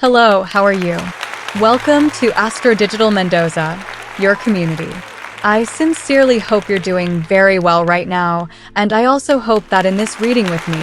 Hello, how are you? Welcome to AstrodigitalMendoza, your community. I sincerely hope you're doing very well right now, and I also hope that in this reading with me,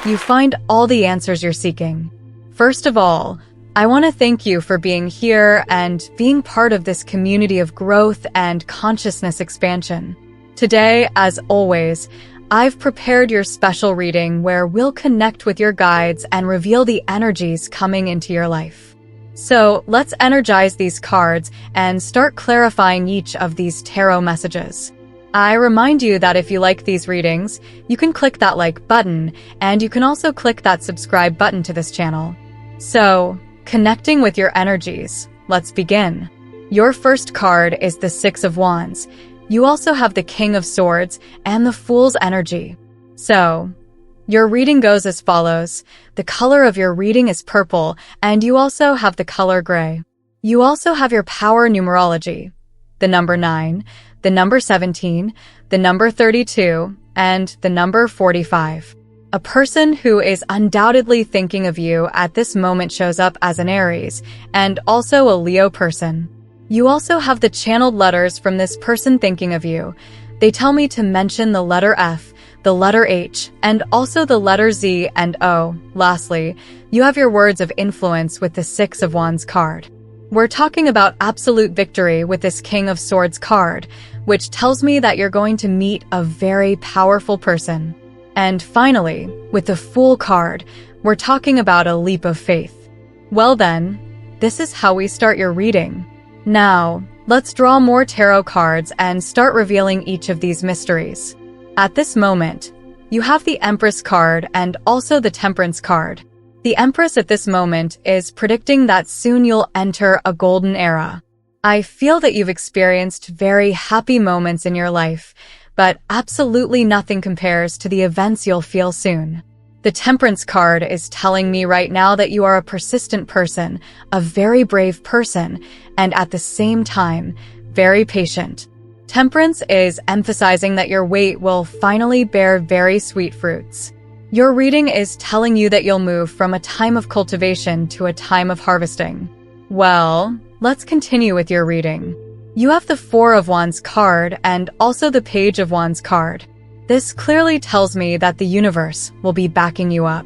you find all the answers you're seeking. First of all, I want to thank you for being here and being part of this community of growth and consciousness expansion. Today, as always, I've prepared your special reading where we'll connect with your guides and reveal the energies coming into your life. So let's energize these cards and start clarifying each of these tarot messages. I remind you that if you like these readings, you can click that like button, and you can also click that subscribe button to this channel. So, connecting with your energies, let's begin. Your first card is the Six of Wands. You also have the King of Swords and the Fool's energy. So, your reading goes as follows. The color of your reading is purple, and you also have the color gray. You also have your power numerology, the number 9, the number 17, the number 32, and the number 45. A person who is undoubtedly thinking of you at this moment shows up as an Aries, and also a Leo person. You also have the channeled letters from this person thinking of you. They tell me to mention the letter F, the letter H, and also the letter Z and O. Lastly, you have your words of influence with the Six of Wands card. We're talking about absolute victory with this King of Swords card, which tells me that you're going to meet a very powerful person. And finally, with the Fool card, we're talking about a leap of faith. Well then, this is how we start your reading. Now, let's draw more tarot cards and start revealing each of these mysteries. At this moment, you have the Empress card and also the Temperance card. The Empress at this moment is predicting that soon you'll enter a golden era. I feel that you've experienced very happy moments in your life, but absolutely nothing compares to the events you'll feel soon. The Temperance card is telling me right now that you are a persistent person, a very brave person, and at the same time, very patient. Temperance is emphasizing that your wait will finally bear very sweet fruits. Your reading is telling you that you'll move from a time of cultivation to a time of harvesting. Well, let's continue with your reading. You have the Four of Wands card and also the Page of Wands card. This clearly tells me that the universe will be backing you up.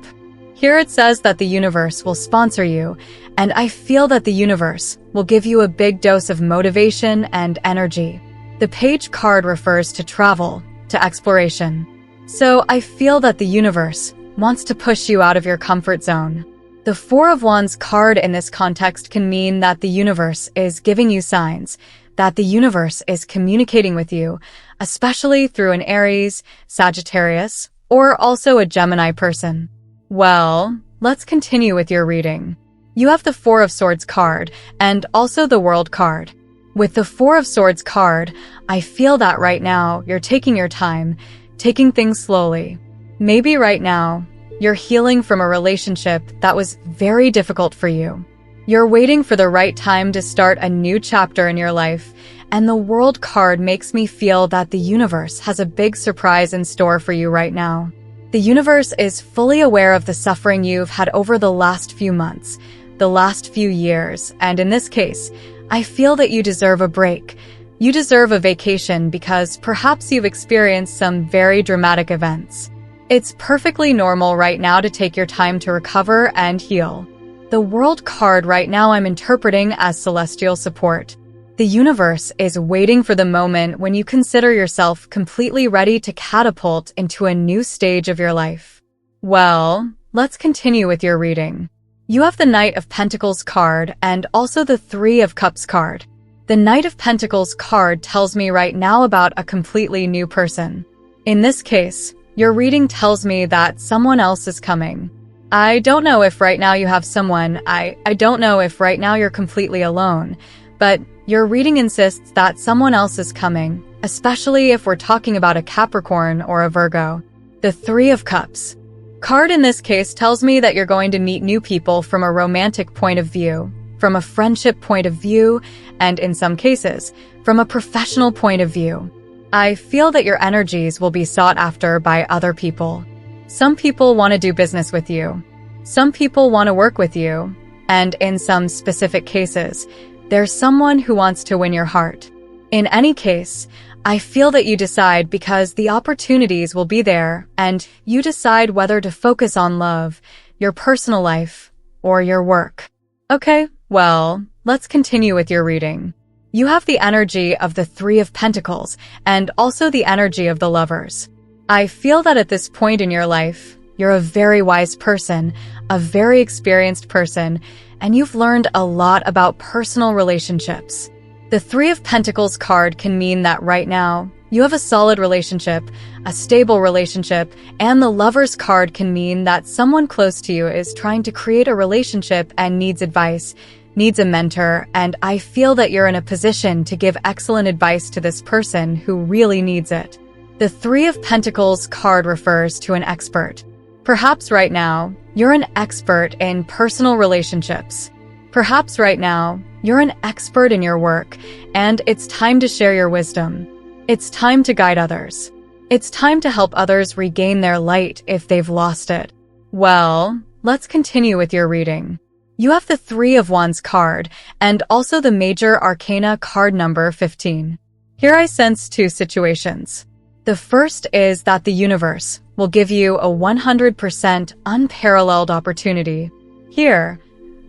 Here it says that the universe will sponsor you, and I feel that the universe will give you a big dose of motivation and energy. The Page card refers to travel, to exploration. So I feel that the universe wants to push you out of your comfort zone. The Four of Wands card in this context can mean that the universe is giving you signs, that the universe is communicating with you, especially through an Aries, Sagittarius, or also a Gemini person. Well, let's continue with your reading. You have the Four of Swords card and also the World card. With the Four of Swords card, I feel that right now you're taking your time, taking things slowly. Maybe right now, you're healing from a relationship that was very difficult for you. You're waiting for the right time to start a new chapter in your life, and the World card makes me feel that the universe has a big surprise in store for you right now. The universe is fully aware of the suffering you've had over the last few months, the last few years, and in this case, I feel that you deserve a break. You deserve a vacation because perhaps you've experienced some very dramatic events. It's perfectly normal right now to take your time to recover and heal. The World card right now I'm interpreting as celestial support. The universe is waiting for the moment when you consider yourself completely ready to catapult into a new stage of your life. Well, let's continue with your reading. You have the Knight of Pentacles card and also the Three of Cups card. The Knight of Pentacles card tells me right now about a completely new person. In this case, your reading tells me that someone else is coming. I don't know if right now you have someone, I don't know if right now you're completely alone, but your reading insists that someone else is coming, especially if we're talking about a Capricorn or a Virgo. The Three of Cups card in this case tells me that you're going to meet new people from a romantic point of view, from a friendship point of view, and in some cases, from a professional point of view. I feel that your energies will be sought after by other people. Some people want to do business with you. Some people want to work with you. and in some specific cases, there's someone who wants to win your heart. In any case, I feel that you decide because the opportunities will be there, and you decide whether to focus on love, your personal life, or your work. Okay, well, let's continue with your reading. You have the energy of the Three of Pentacles and also the energy of the Lovers. I feel that at this point in your life, you're a very wise person, a very experienced person, and you've learned a lot about personal relationships. The Three of Pentacles card can mean that right now, you have a solid relationship, a stable relationship, and the Lovers card can mean that someone close to you is trying to create a relationship and needs advice, needs a mentor, and I feel that you're in a position to give excellent advice to this person who really needs it. The Three of Pentacles card refers to an expert. Perhaps right now, you're an expert in personal relationships. Perhaps right now, you're an expert in your work, and it's time to share your wisdom. It's time to guide others. It's time to help others regain their light if they've lost it. Well, let's continue with your reading. You have the Three of Wands card, and also the Major Arcana card number 15. Here I sense two situations. The first is that the universe will give you a 100% unparalleled opportunity. Here,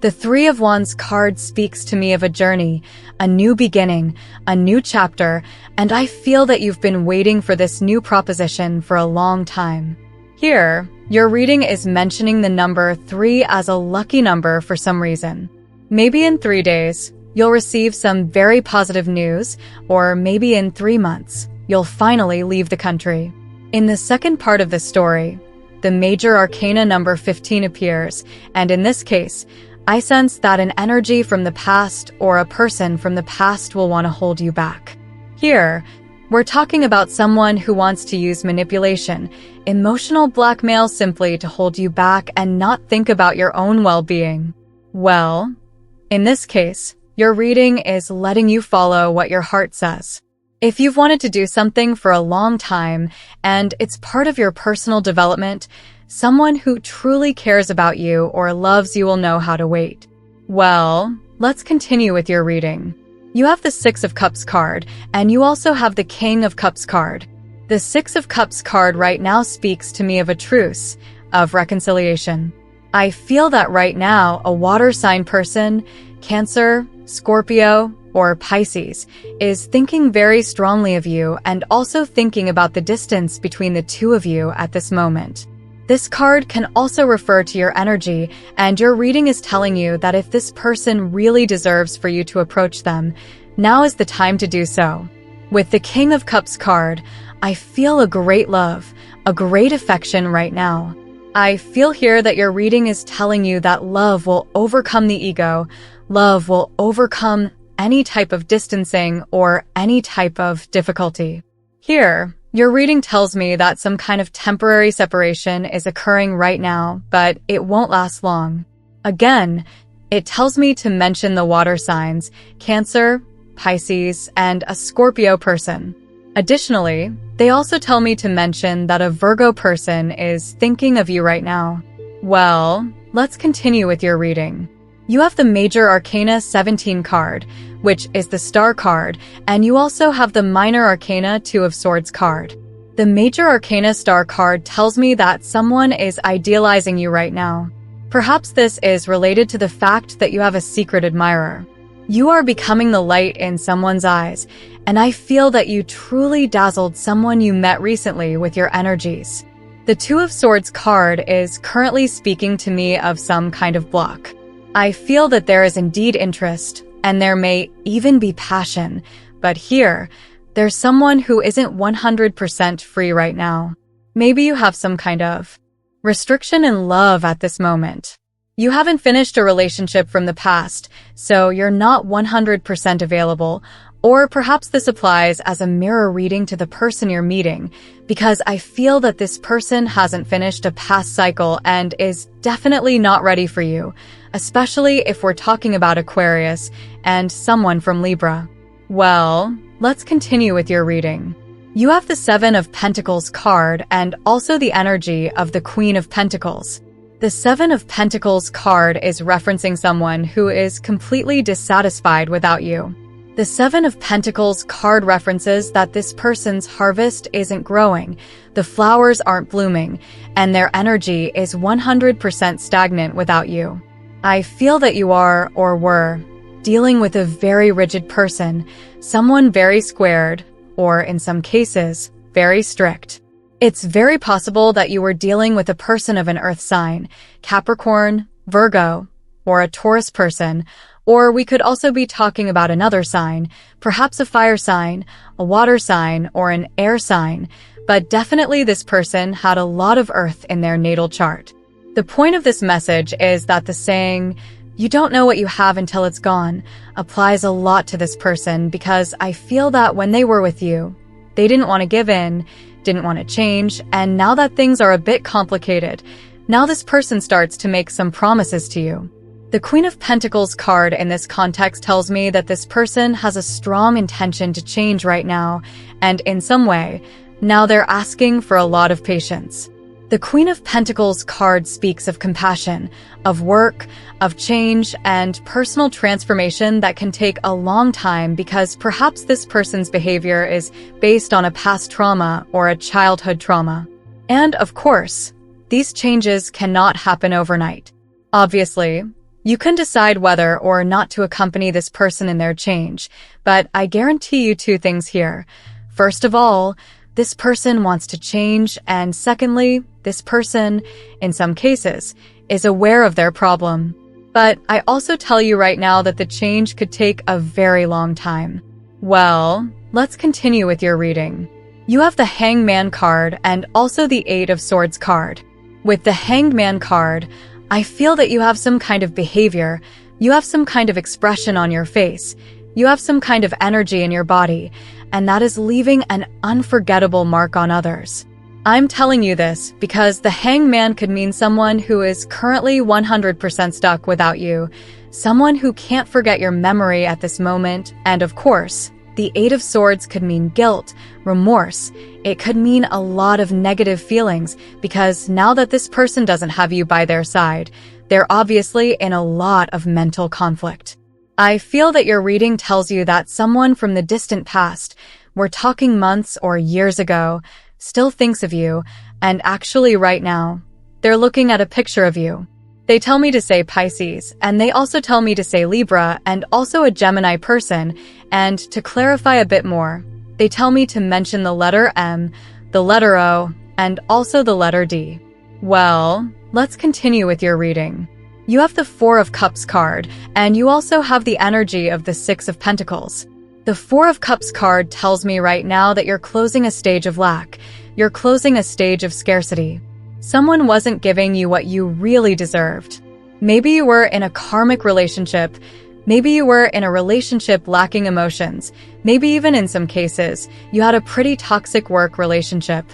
the Three of Wands card speaks to me of a journey, a new beginning, a new chapter, and I feel that you've been waiting for this new proposition for a long time. Here, your reading is mentioning the number 3 as a lucky number for some reason. Maybe in 3 days, you'll receive some very positive news, or maybe in 3 months, you'll finally leave the country. In the second part of the story, the Major Arcana number 15 appears, and in this case, I sense that an energy from the past or a person from the past will want to hold you back. Here, we're talking about someone who wants to use manipulation, emotional blackmail simply to hold you back and not think about your own well-being. Well, in this case, your reading is letting you follow what your heart says. If you've wanted to do something for a long time and it's part of your personal development, someone who truly cares about you or loves you will know how to wait. Well, let's continue with your reading. You have the Six of Cups card, and you also have the King of Cups card. The Six of Cups card right now speaks to me of a truce, of reconciliation. I feel that right now a water sign person, Cancer, Scorpio, or Pisces, is thinking very strongly of you and also thinking about the distance between the two of you at this moment. This card can also refer to your energy, and your reading is telling you that if this person really deserves for you to approach them, now is the time to do so. With the King of Cups card, I feel a great love, a great affection right now. I feel here that your reading is telling you that love will overcome the ego, love will overcome any type of distancing or any type of difficulty. Here, your reading tells me that some kind of temporary separation is occurring right now, but it won't last long. Again, it tells me to mention the water signs, Cancer, Pisces, and a Scorpio person. Additionally, they also tell me to mention that a Virgo person is thinking of you right now. Well, let's continue with your reading. You have the Major Arcana 17 card, which is the Star card, and you also have the Minor Arcana 2 of Swords card. The Major Arcana Star card tells me that someone is idealizing you right now. Perhaps this is related to the fact that you have a secret admirer. You are becoming the light in someone's eyes, and I feel that you truly dazzled someone you met recently with your energies. The Two of Swords card is currently speaking to me of some kind of block. I feel that there is indeed interest, and there may even be passion, but here, there's someone who isn't 100% free right now. Maybe you have some kind of restriction in love at this moment. You haven't finished a relationship from the past, so you're not 100% available, or perhaps this applies as a mirror reading to the person you're meeting, because I feel that this person hasn't finished a past cycle and is definitely not ready for you, especially if we're talking about Aquarius and someone from Libra. Well, let's continue with your reading. You have the Seven of Pentacles card and also the energy of the Queen of Pentacles. The Seven of Pentacles card is referencing someone who is completely dissatisfied without you. The Seven of Pentacles card references that this person's harvest isn't growing, the flowers aren't blooming, and their energy is 100% stagnant without you. I feel that you are, or were, dealing with a very rigid person, someone very squared, or in some cases, very strict. It's very possible that you were dealing with a person of an earth sign, Capricorn, Virgo, or a Taurus person, or we could also be talking about another sign, perhaps a fire sign, a water sign, or an air sign, but definitely this person had a lot of earth in their natal chart. The point of this message is that the saying, "You don't know what you have until it's gone," applies a lot to this person because I feel that when they were with you, they didn't want to give in, didn't want to change, and now that things are a bit complicated, now this person starts to make some promises to you. The Queen of Pentacles card in this context tells me that this person has a strong intention to change right now, and in some way, now they're asking for a lot of patience. The Queen of Pentacles card speaks of compassion, of work, of change, and personal transformation that can take a long time because perhaps this person's behavior is based on a past trauma or a childhood trauma. And of course, these changes cannot happen overnight. Obviously, you can decide whether or not to accompany this person in their change, but I guarantee you two things here. First of all, this person wants to change, and secondly, this person, in some cases, is aware of their problem. But I also tell you right now that the change could take a very long time. Well, let's continue with your reading. You have the Hangman card and also the Eight of Swords card. With the Hangman card, I feel that you have some kind of behavior, you have some kind of expression on your face, you have some kind of energy in your body, and that is leaving an unforgettable mark on others. I'm telling you this because the Hangman could mean someone who is currently 100% stuck without you, someone who can't forget your memory at this moment, and of course, the Eight of Swords could mean guilt, remorse. It could mean a lot of negative feelings because now that this person doesn't have you by their side, they're obviously in a lot of mental conflict. I feel that your reading tells you that someone from the distant past, we're talking months or years ago, still thinks of you, and actually right now, they're looking at a picture of you. They tell me to say Pisces, and they also tell me to say Libra and also a Gemini person, and to clarify a bit more, they tell me to mention the letter M, the letter O, and also the letter D. Well, let's continue with your reading. You have the Four of Cups card, and you also have the energy of the Six of Pentacles. The Four of Cups card tells me right now that you're closing a stage of lack. You're closing a stage of scarcity. Someone wasn't giving you what you really deserved. Maybe you were in a karmic relationship. Maybe you were in a relationship lacking emotions. Maybe even in some cases, you had a pretty toxic work relationship.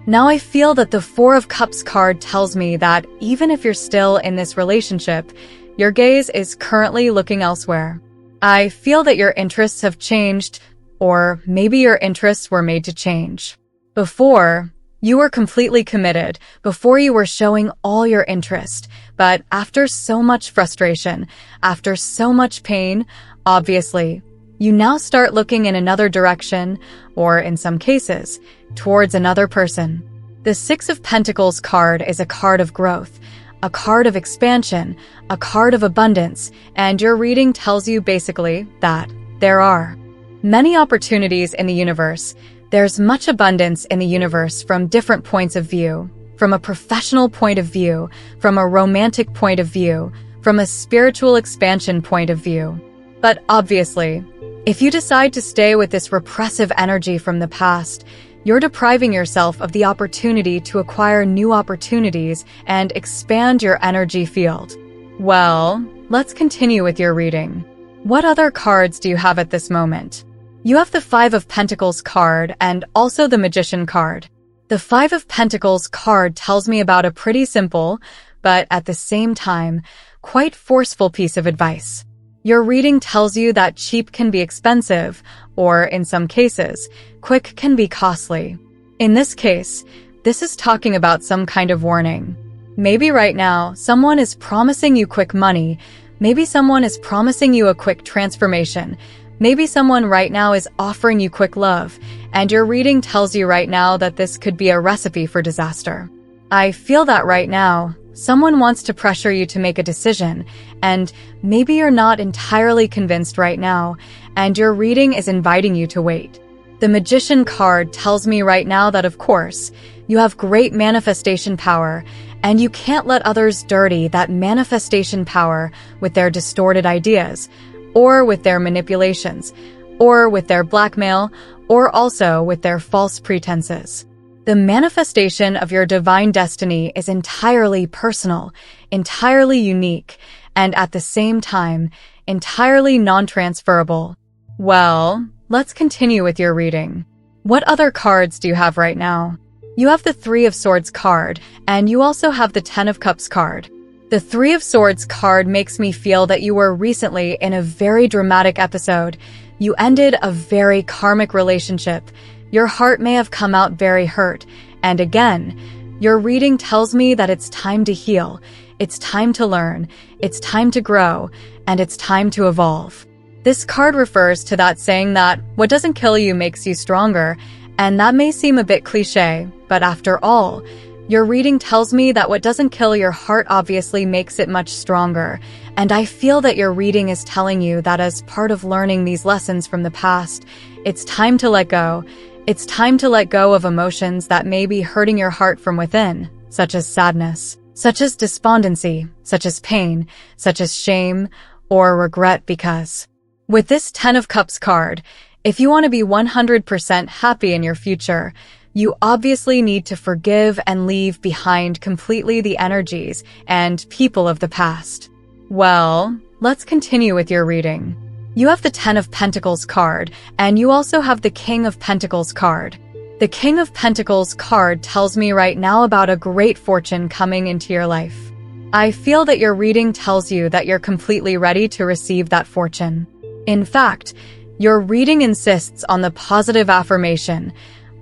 Now I feel that the Four of Cups card tells me that even if you're still in this relationship, your gaze is currently looking elsewhere. I feel that your interests have changed, or maybe your interests were made to change. Before, you were completely committed, before you were showing all your interest, but after so much frustration, after so much pain, obviously, you now start looking in another direction, or in some cases, towards another person. The Six of Pentacles card is a card of growth, a card of expansion, a card of abundance, and your reading tells you basically that there are many opportunities in the universe. There's much abundance in the universe from different points of view, from a professional point of view, from a romantic point of view, from a spiritual expansion point of view. But obviously, if you decide to stay with this repressive energy from the past, you're depriving yourself of the opportunity to acquire new opportunities and expand your energy field. Well, let's continue with your reading. What other cards do you have at this moment? You have the Five of Pentacles card and also the Magician card. The Five of Pentacles card tells me about a pretty simple, but at the same time, quite forceful piece of advice. Your reading tells you that cheap can be expensive, or in some cases, quick can be costly. In this case, this is talking about some kind of warning. Maybe right now, someone is promising you quick money. Maybe someone is promising you a quick transformation. Maybe someone right now is offering you quick love, and your reading tells you right now that this could be a recipe for disaster. I feel that right now, someone wants to pressure you to make a decision, and maybe you're not entirely convinced right now, and your reading is inviting you to wait. The Magician card tells me right now that, of course, you have great manifestation power, and you can't let others dirty that manifestation power with their distorted ideas, or with their manipulations, or with their blackmail, or also with their false pretenses. The manifestation of your divine destiny is entirely personal, entirely unique, and at the same time, entirely non-transferable. Well, let's continue with your reading. What other cards do you have right now? You have the Three of Swords card, and you also have the Ten of Cups card. The Three of Swords card makes me feel that you were recently in a very dramatic episode. You ended a very karmic relationship. Your heart may have come out very hurt. And again, your reading tells me that it's time to heal. It's time to learn. It's time to grow. And it's time to evolve. This card refers to that saying that what doesn't kill you makes you stronger. And that may seem a bit cliche, but after all, your reading tells me that what doesn't kill your heart obviously makes it much stronger, and I feel that your reading is telling you that as part of learning these lessons from the past, it's time to let go. It's time to let go of emotions that may be hurting your heart from within, such as sadness, such as despondency, such as pain, such as shame, or regret because. With this Ten of Cups card, if you want to be 100% happy in your future, you obviously need to forgive and leave behind completely the energies and people of the past. Well, let's continue with your reading. You have the Ten of Pentacles card, and you also have the King of Pentacles card. The King of Pentacles card tells me right now about a great fortune coming into your life. I feel that your reading tells you that you're completely ready to receive that fortune. In fact, your reading insists on the positive affirmation,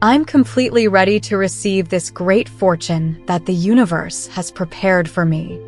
I'm completely ready to receive this great fortune that the universe has prepared for me.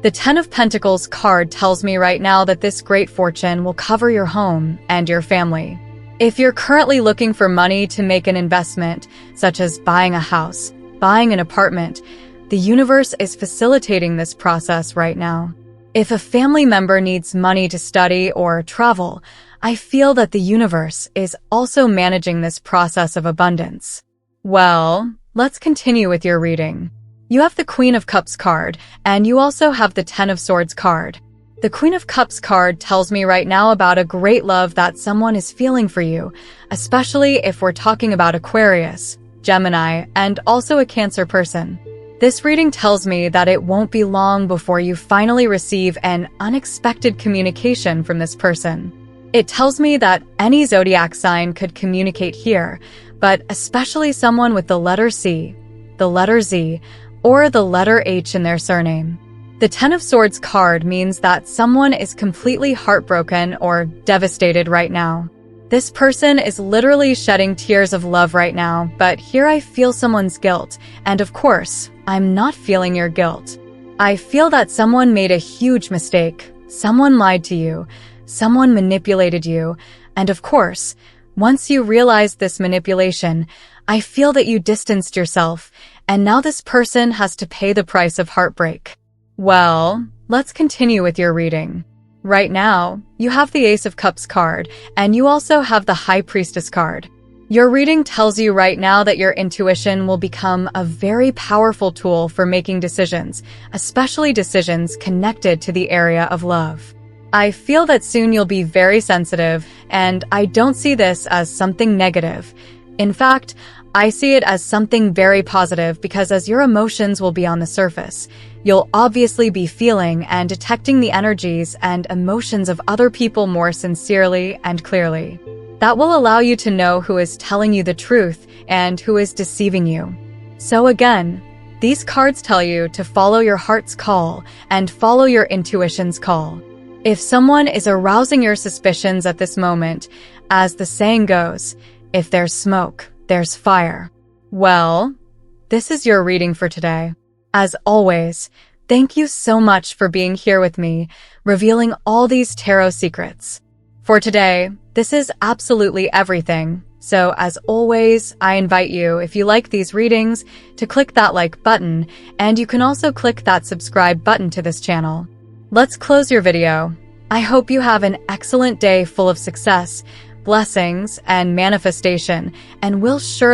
The Ten of Pentacles card tells me right now that this great fortune will cover your home and your family. If you're currently looking for money to make an investment, such as buying a house, buying an apartment, the universe is facilitating this process right now. If a family member needs money to study or travel, I feel that the universe is also managing this process of abundance. Well, let's continue with your reading. You have the Queen of Cups card, and you also have the Ten of Swords card. The Queen of Cups card tells me right now about a great love that someone is feeling for you, especially if we're talking about Aquarius, Gemini, and also a Cancer person. This reading tells me that it won't be long before you finally receive an unexpected communication from this person. It tells me that any zodiac sign could communicate here, but especially someone with the letter C, the letter Z, or the letter H in their surname. The Ten of Swords card means that someone is completely heartbroken or devastated right now. This person is literally shedding tears of love right now, but here I feel someone's guilt, and of course, I'm not feeling your guilt. I feel that someone made a huge mistake. Someone lied to you. Someone manipulated you, and of course, once you realized this manipulation, I feel that you distanced yourself, and now this person has to pay the price of heartbreak. Well, let's continue with your reading. Right now, you have the Ace of Cups card, and you also have the High Priestess card. Your reading tells you right now that your intuition will become a very powerful tool for making decisions, especially decisions connected to the area of love. I feel that soon you'll be very sensitive, and I don't see this as something negative. In fact, I see it as something very positive because as your emotions will be on the surface, you'll obviously be feeling and detecting the energies and emotions of other people more sincerely and clearly. That will allow you to know who is telling you the truth and who is deceiving you. So again, these cards tell you to follow your heart's call and follow your intuition's call. If someone is arousing your suspicions at this moment, as the saying goes, if there's smoke, there's fire. Well, this is your reading for today. As always, thank you so much for being here with me, revealing all these tarot secrets. For today, this is absolutely everything. So as always, I invite you, if you like these readings, to click that like button, and you can also click that subscribe button to this channel. Let's close your video. I hope you have an excellent day full of success, blessings, and manifestation, and we'll surely